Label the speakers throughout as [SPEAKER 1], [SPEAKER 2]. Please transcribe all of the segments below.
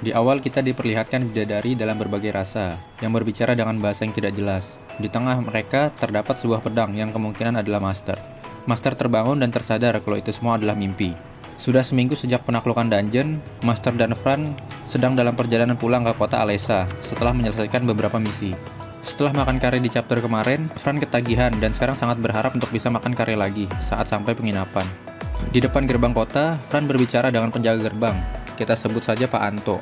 [SPEAKER 1] Di awal kita diperlihatkan bidadari dalam berbagai rasa, yang berbicara dengan bahasa yang tidak jelas. Di tengah mereka terdapat sebuah pedang yang kemungkinan adalah Master. Master terbangun dan tersadar kalau itu semua adalah mimpi. Sudah seminggu sejak penaklukan dungeon, Master dan Fran sedang dalam perjalanan pulang ke kota Alessa setelah menyelesaikan beberapa misi. Setelah makan kare di chapter kemarin, Fran ketagihan dan sekarang sangat berharap untuk bisa makan kare lagi saat sampai penginapan. Di depan gerbang kota, Fran berbicara dengan penjaga gerbang. Kita sebut saja Pak Anto.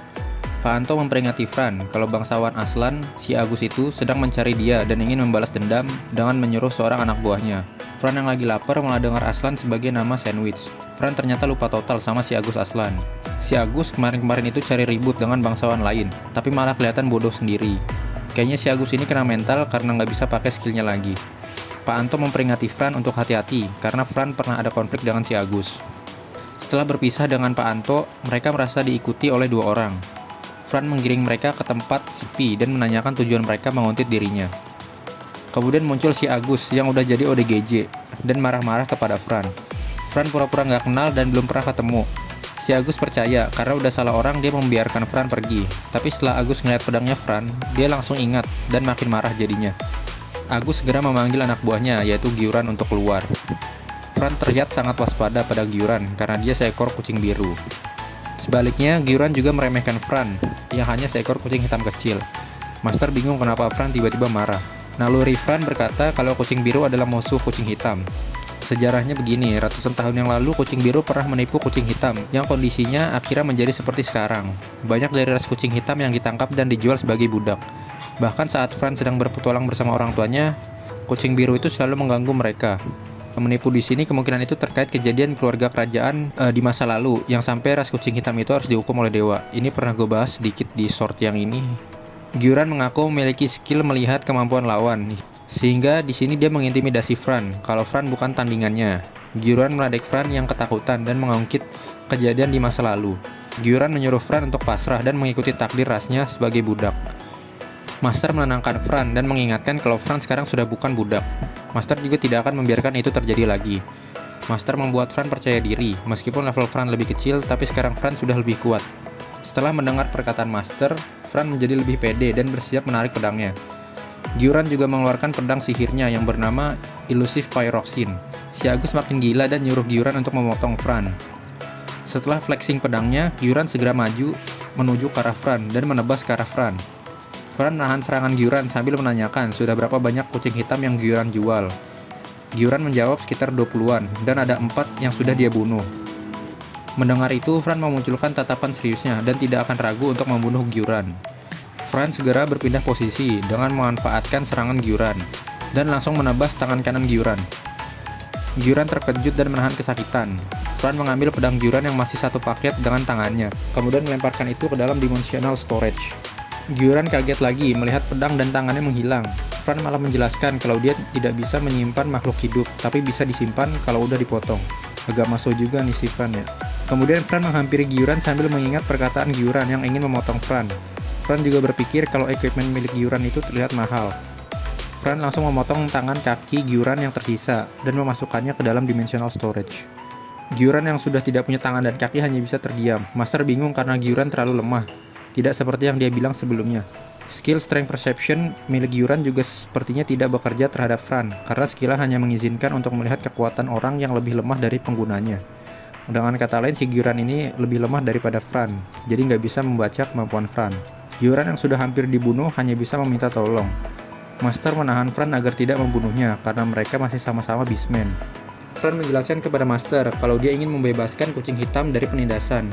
[SPEAKER 1] Pak Anto memperingati Fran kalau bangsawan Aslan, si Agus itu sedang mencari dia dan ingin membalas dendam dengan menyuruh seorang anak buahnya. Fran yang lagi lapar malah dengar Aslan sebagai nama sandwich. Fran ternyata lupa total sama si Agus Aslan. Si Agus kemarin-kemarin itu cari ribut dengan bangsawan lain, tapi malah kelihatan bodoh sendiri. Kayaknya si Agus ini kena mental karena nggak bisa pakai skillnya lagi. Pak Anto memperingati Fran untuk hati-hati karena Fran pernah ada konflik dengan si Agus. Setelah berpisah dengan Pak Anto, mereka merasa diikuti oleh dua orang. Fran menggiring mereka ke tempat sepi dan menanyakan tujuan mereka menguntit dirinya. Kemudian muncul si Agus yang udah jadi ODGJ dan marah-marah kepada Fran. Fran pura-pura nggak kenal dan belum pernah ketemu. Si Agus percaya karena udah salah orang dia membiarkan Fran pergi. Tapi setelah Agus ngeliat pedangnya Fran, dia langsung ingat dan makin marah jadinya. Agus segera memanggil anak buahnya yaitu Gyuran untuk keluar. Fran terlihat sangat waspada pada Gyuran karena dia seekor kucing biru. Sebaliknya, Gyuran juga meremehkan Fran yang hanya seekor kucing hitam kecil. Master bingung kenapa Fran tiba-tiba marah. Naluri Fran berkata kalau kucing biru adalah musuh kucing hitam. Sejarahnya begini, ratusan tahun yang lalu kucing biru pernah menipu kucing hitam yang kondisinya akhirnya menjadi seperti sekarang. Banyak dari ras kucing hitam yang ditangkap dan dijual sebagai budak. Bahkan saat Fran sedang berpetualang bersama orang tuanya, kucing biru itu selalu mengganggu mereka. Menipu di sini kemungkinan itu terkait kejadian keluarga kerajaan di masa lalu yang sampai ras kucing hitam itu harus dihukum oleh dewa. Ini pernah gue bahas sedikit di short yang ini. Gyuran mengaku memiliki skill melihat kemampuan lawan, sehingga di sini dia mengintimidasi Fran kalau Fran bukan tandingannya. Gyuran meledek Fran yang ketakutan dan mengungkit kejadian di masa lalu. Gyuran menyuruh Fran untuk pasrah dan mengikuti takdir rasnya sebagai budak. Master menenangkan Fran dan mengingatkan kalau Fran sekarang sudah bukan budak. Master juga tidak akan membiarkan itu terjadi lagi. Master membuat Fran percaya diri, meskipun level Fran lebih kecil, tapi sekarang Fran sudah lebih kuat. Setelah mendengar perkataan Master, Fran menjadi lebih pede dan bersiap menarik pedangnya. Gyuran juga mengeluarkan pedang sihirnya yang bernama Elusive Pyroxene. Si Agus makin gila dan nyuruh Gyuran untuk memotong Fran. Setelah flexing pedangnya, Gyuran segera maju menuju ke arah Fran dan menebas ke arah Fran. Fran menahan serangan Gyuran sambil menanyakan sudah berapa banyak kucing hitam yang Gyuran jual. Gyuran menjawab sekitar 20-an dan ada 4 yang sudah dia bunuh. Mendengar itu, Fran memunculkan tatapan seriusnya dan tidak akan ragu untuk membunuh Gyuran. Fran segera berpindah posisi dengan memanfaatkan serangan Gyuran dan langsung menebas tangan kanan Gyuran. Gyuran terkejut dan menahan kesakitan. Fran mengambil pedang Gyuran yang masih satu paket dengan tangannya, kemudian melemparkan itu ke dalam dimensional storage. Gyuran kaget lagi melihat pedang dan tangannya menghilang. Fran malah menjelaskan kalau dia tidak bisa menyimpan makhluk hidup, tapi bisa disimpan kalau udah dipotong. Agak masuk juga nih si Fran ya. Kemudian Fran menghampiri Gyuran sambil mengingat perkataan Gyuran yang ingin memotong Fran. Fran juga berpikir kalau equipment milik Gyuran itu terlihat mahal. Fran langsung memotong tangan kaki Gyuran yang tersisa dan memasukkannya ke dalam dimensional storage. Gyuran yang sudah tidak punya tangan dan kaki hanya bisa terdiam. Master bingung karena Gyuran terlalu lemah. Tidak seperti yang dia bilang sebelumnya. Skill Strength Perception milik Gyuran juga sepertinya tidak bekerja terhadap Fran, karena skillnya hanya mengizinkan untuk melihat kekuatan orang yang lebih lemah dari penggunanya. Dengan kata lain, si Gyuran ini lebih lemah daripada Fran, jadi nggak bisa membaca kemampuan Fran. Gyuran yang sudah hampir dibunuh hanya bisa meminta tolong. Master menahan Fran agar tidak membunuhnya, karena mereka masih sama-sama beastmen. Fran menjelaskan kepada Master kalau dia ingin membebaskan kucing hitam dari penindasan.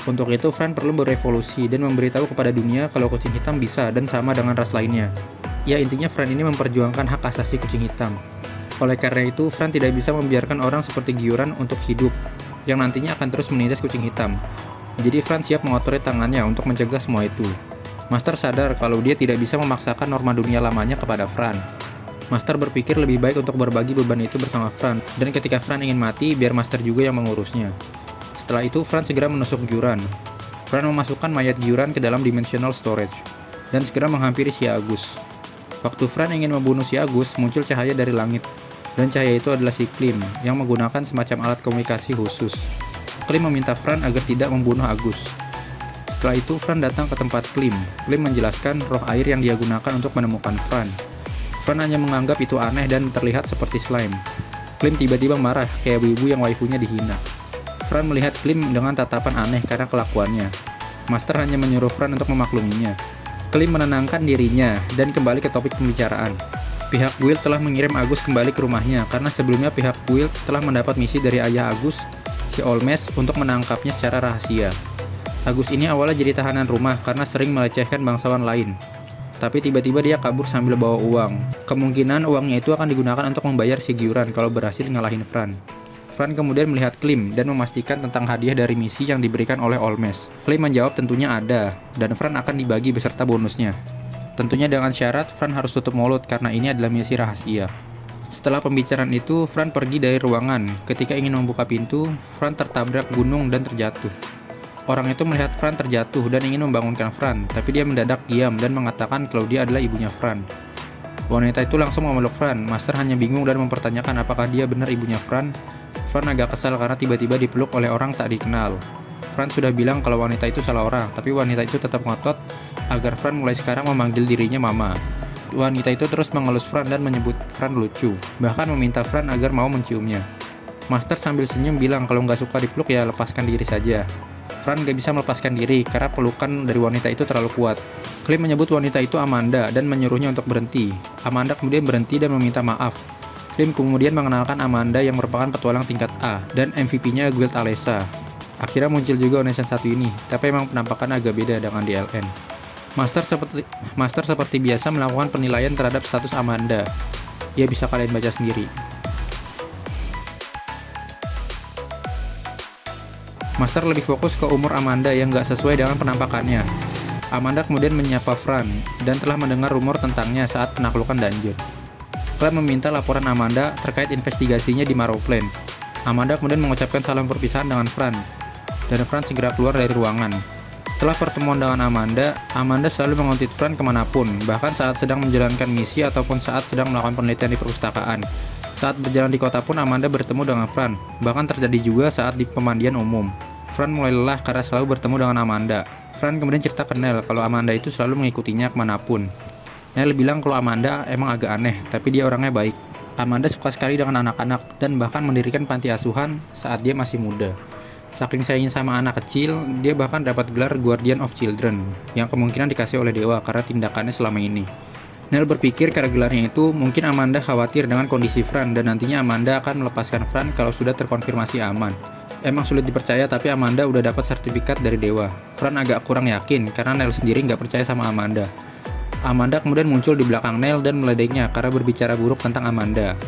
[SPEAKER 1] Untuk itu, Fran perlu berevolusi dan memberitahu kepada dunia kalau kucing hitam bisa dan sama dengan ras lainnya. Ya, intinya Fran ini memperjuangkan hak asasi kucing hitam. Oleh karena itu, Fran tidak bisa membiarkan orang seperti Gyuran untuk hidup, yang nantinya akan terus menindas kucing hitam. Jadi Fran siap mengotori tangannya untuk mencegah semua itu. Master sadar kalau dia tidak bisa memaksakan norma dunia lamanya kepada Fran. Master berpikir lebih baik untuk berbagi beban itu bersama Fran, dan ketika Fran ingin mati, biar Master juga yang mengurusnya. Setelah itu, Fran segera menusuk Gyuran. Fran memasukkan mayat Gyuran ke dalam dimensional storage, dan segera menghampiri si Agus. Waktu Fran ingin membunuh si Agus, muncul cahaya dari langit, dan cahaya itu adalah si Klim, yang menggunakan semacam alat komunikasi khusus. Klim meminta Fran agar tidak membunuh Agus. Setelah itu, Fran datang ke tempat Klim. Klim menjelaskan roh air yang dia gunakan untuk menemukan Fran. Fran hanya menganggap itu aneh dan terlihat seperti slime. Klim tiba-tiba marah, kayak ibu-ibu yang waifunya dihina. Fran melihat Klim dengan tatapan aneh karena kelakuannya. Master hanya menyuruh Fran untuk memakluminya. Klim menenangkan dirinya dan kembali ke topik pembicaraan. Pihak guild telah mengirim Agus kembali ke rumahnya karena sebelumnya pihak guild telah mendapat misi dari ayah Agus, si Olmes, untuk menangkapnya secara rahasia. Agus ini awalnya jadi tahanan rumah karena sering melecehkan bangsawan lain. Tapi tiba-tiba dia kabur sambil bawa uang. Kemungkinan uangnya itu akan digunakan untuk membayar si Gyuran kalau berhasil ngalahin Fran. Fran kemudian melihat Klim dan memastikan tentang hadiah dari misi yang diberikan oleh Olmes. Klim menjawab tentunya ada, dan Fran akan dibagi beserta bonusnya. Tentunya dengan syarat Fran harus tutup mulut karena ini adalah misi rahasia. Setelah pembicaraan itu, Fran pergi dari ruangan. Ketika ingin membuka pintu, Fran tertabrak gunung dan terjatuh. Orang itu melihat Fran terjatuh dan ingin membangunkan Fran, tapi dia mendadak diam dan mengatakan kalau dia adalah ibunya Fran. Wanita itu langsung memeluk Fran. Master hanya bingung dan mempertanyakan apakah dia benar ibunya Fran. Fran agak kesal karena tiba-tiba dipeluk oleh orang tak dikenal. Fran sudah bilang kalau wanita itu salah orang, tapi wanita itu tetap ngotot agar Fran mulai sekarang memanggil dirinya Mama. Wanita itu terus mengelus Fran dan menyebut Fran lucu, bahkan meminta Fran agar mau menciumnya. Master sambil senyum bilang kalau nggak suka dipeluk ya lepaskan diri saja. Fran gak bisa melepaskan diri karena pelukan dari wanita itu terlalu kuat. Klim menyebut wanita itu Amanda dan menyuruhnya untuk berhenti. Amanda kemudian berhenti dan meminta maaf. Klim kemudian mengenalkan Amanda yang merupakan petualang tingkat A dan MVP-nya Guild Alessa. Akhirnya muncul juga Onesan satu ini, tapi emang penampakannya agak beda dengan di LN. Master seperti biasa melakukan penilaian terhadap status Amanda. Ya bisa kalian baca sendiri. Master lebih fokus ke umur Amanda yang gak sesuai dengan penampakannya. Amanda kemudian menyapa Fran dan telah mendengar rumor tentangnya saat penaklukan dungeon. Fran meminta laporan Amanda terkait investigasinya di Marrowplain. Amanda kemudian mengucapkan salam perpisahan dengan Fran, dan Fran segera keluar dari ruangan. Setelah pertemuan dengan Amanda, Amanda selalu menguntit Fran kemanapun, bahkan saat sedang menjalankan misi ataupun saat sedang melakukan penelitian di perpustakaan. Saat berjalan di kota pun Amanda bertemu dengan Fran, bahkan terjadi juga saat di pemandian umum. Fran mulai lelah karena selalu bertemu dengan Amanda. Fran kemudian cerita ke Nel kalau Amanda itu selalu mengikutinya kemanapun. Nel bilang kalau Amanda emang agak aneh, tapi dia orangnya baik. Amanda suka sekali dengan anak-anak dan bahkan mendirikan panti asuhan saat dia masih muda. Saking sayangnya sama anak kecil, dia bahkan dapat gelar Guardian of Children, yang kemungkinan dikasih oleh dewa karena tindakannya selama ini. Nel berpikir karena gelarnya itu, mungkin Amanda khawatir dengan kondisi Fran dan nantinya Amanda akan melepaskan Fran kalau sudah terkonfirmasi aman. Emang sulit dipercaya tapi Amanda udah dapat sertifikat dari dewa. Fran agak kurang yakin karena Nel sendiri nggak percaya sama Amanda. Amanda kemudian muncul di belakang Nel dan meledeknya karena berbicara buruk tentang Amanda.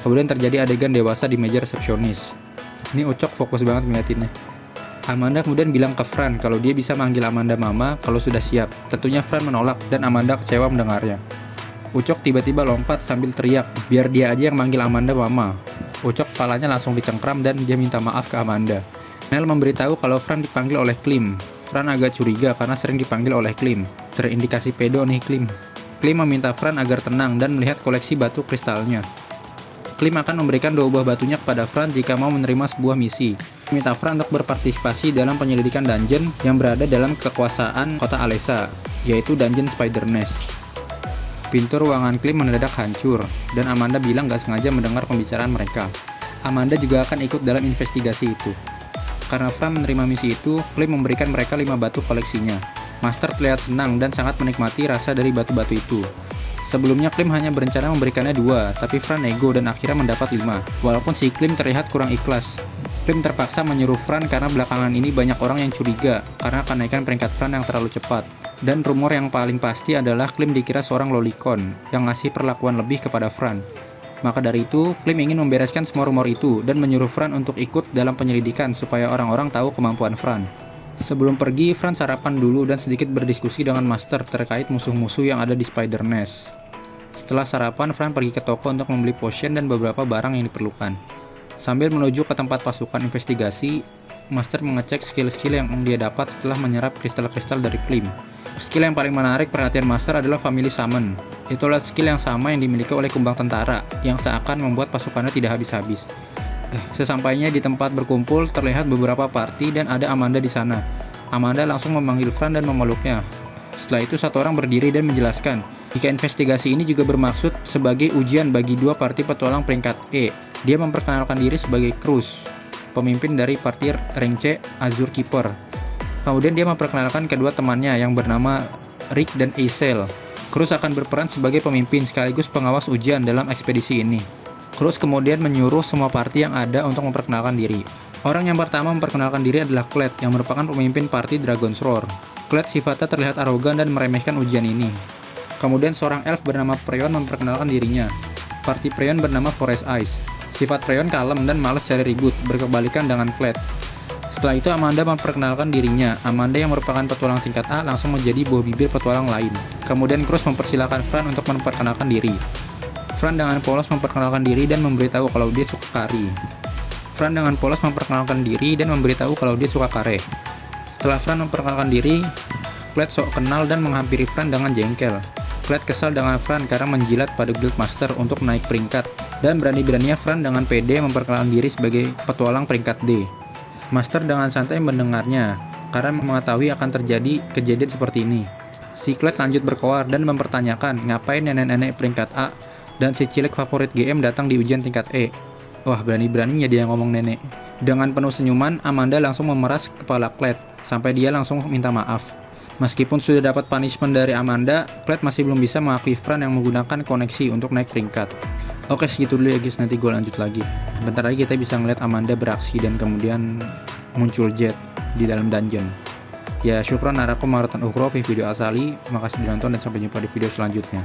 [SPEAKER 1] Kemudian terjadi adegan dewasa di meja resepsionis. Ini Ucok fokus banget ngeliatinnya. Amanda kemudian bilang ke Fran kalau dia bisa manggil Amanda Mama kalau sudah siap. Tentunya Fran menolak dan Amanda kecewa mendengarnya. Ucok tiba-tiba lompat sambil teriak, biar dia aja yang manggil Amanda Mama. Ucok kepalanya langsung dicengkram dan dia minta maaf ke Amanda. Nel memberitahu kalau Fran dipanggil oleh Klim. Fran agak curiga karena sering dipanggil oleh Klim. Terindikasi pedo nih Klim. Klim meminta Fran agar tenang dan melihat koleksi batu kristalnya. Klim akan memberikan 2 buah batunya kepada Fran jika mau menerima sebuah misi. Minta Fran untuk berpartisipasi dalam penyelidikan dungeon yang berada dalam kekuasaan kota Alessa, yaitu Dungeon Spider Nest. Pintu ruangan Klim mendadak hancur, dan Amanda bilang gak sengaja mendengar pembicaraan mereka. Amanda juga akan ikut dalam investigasi itu. Karena Fran menerima misi itu, Klim memberikan mereka 5 batu koleksinya. Master terlihat senang dan sangat menikmati rasa dari batu-batu itu. Sebelumnya Klim hanya berencana memberikannya 2, tapi Fran ego dan akhirnya mendapat 5, walaupun si Klim terlihat kurang ikhlas. Klim terpaksa menyuruh Fran karena belakangan ini banyak orang yang curiga karena kenaikan peringkat Fran yang terlalu cepat. Dan rumor yang paling pasti adalah Klim dikira seorang lolicon yang ngasih perlakuan lebih kepada Fran. Maka dari itu, Klim ingin membereskan semua rumor itu dan menyuruh Fran untuk ikut dalam penyelidikan supaya orang-orang tahu kemampuan Fran. Sebelum pergi, Fran sarapan dulu dan sedikit berdiskusi dengan Master terkait musuh-musuh yang ada di Spider Nest. Setelah sarapan, Fran pergi ke toko untuk membeli potion dan beberapa barang yang diperlukan. Sambil menuju ke tempat pasukan investigasi, Master mengecek skill-skill yang dia dapat setelah menyerap kristal-kristal dari Klim. Skill yang paling menarik perhatian Master adalah Family Summon. Itulah skill yang sama yang dimiliki oleh kumbang tentara, yang seakan membuat pasukannya tidak habis-habis. Sesampainya di tempat berkumpul, terlihat beberapa party dan ada Amanda di sana. Amanda langsung memanggil Fran dan memeluknya. Setelah itu satu orang berdiri dan menjelaskan jika investigasi ini juga bermaksud sebagai ujian bagi dua parti petualang peringkat E. Dia memperkenalkan diri sebagai Cruz, pemimpin dari parti rank C, Azure Keeper. Kemudian dia memperkenalkan kedua temannya yang bernama Rick dan Aisel. Cruz akan berperan sebagai pemimpin sekaligus pengawas ujian dalam ekspedisi ini. Cruz kemudian menyuruh semua parti yang ada untuk memperkenalkan diri. Orang yang pertama memperkenalkan diri adalah Kled yang merupakan pemimpin parti Dragon's Roar. Kled sifatnya terlihat arogan dan meremehkan ujian ini. Kemudian seorang elf bernama Preon memperkenalkan dirinya. Parti Preon bernama Forest Ice. Sifat Preon kalem dan malas cari ribut, berkebalikan dengan Kled. Setelah itu Amanda memperkenalkan dirinya. Amanda yang merupakan petualang tingkat A langsung menjadi buah bibir petualang lain. Kemudian Cruz mempersilahkan Fran untuk memperkenalkan diri. Fran dengan polos memperkenalkan diri dan memberitahu kalau dia suka kari. Fran dengan polos memperkenalkan diri dan memberitahu kalau dia suka kare. Setelah Fran memperkenalkan diri, Kled sok kenal dan menghampiri Fran dengan jengkel. Kled kesal dengan Fran karena menjilat pada Guildmaster untuk naik peringkat, dan berani-beraninya Fran dengan pede memperkenalkan diri sebagai petualang peringkat D. Master dengan santai mendengarnya, karena mengetahui akan terjadi kejadian seperti ini. Si Kled lanjut berkoar dan mempertanyakan ngapain nenek-nenek peringkat A dan si cilik favorit GM datang di ujian tingkat E. Wah, berani-beraninya dia ngomong nenek. Dengan penuh senyuman, Amanda langsung memeras kepala Kled, sampai dia langsung minta maaf. Meskipun sudah dapat punishment dari Amanda, Kled masih belum bisa mengakui Fran yang menggunakan koneksi untuk naik peringkat. Oke, segitu dulu ya guys, nanti gue lanjut lagi. Bentar lagi kita bisa ngeliat Amanda beraksi dan kemudian muncul Jet di dalam dungeon. Ya, syukran naraku marotan ukhra video asali. Makasih sudah nonton dan sampai jumpa di video selanjutnya.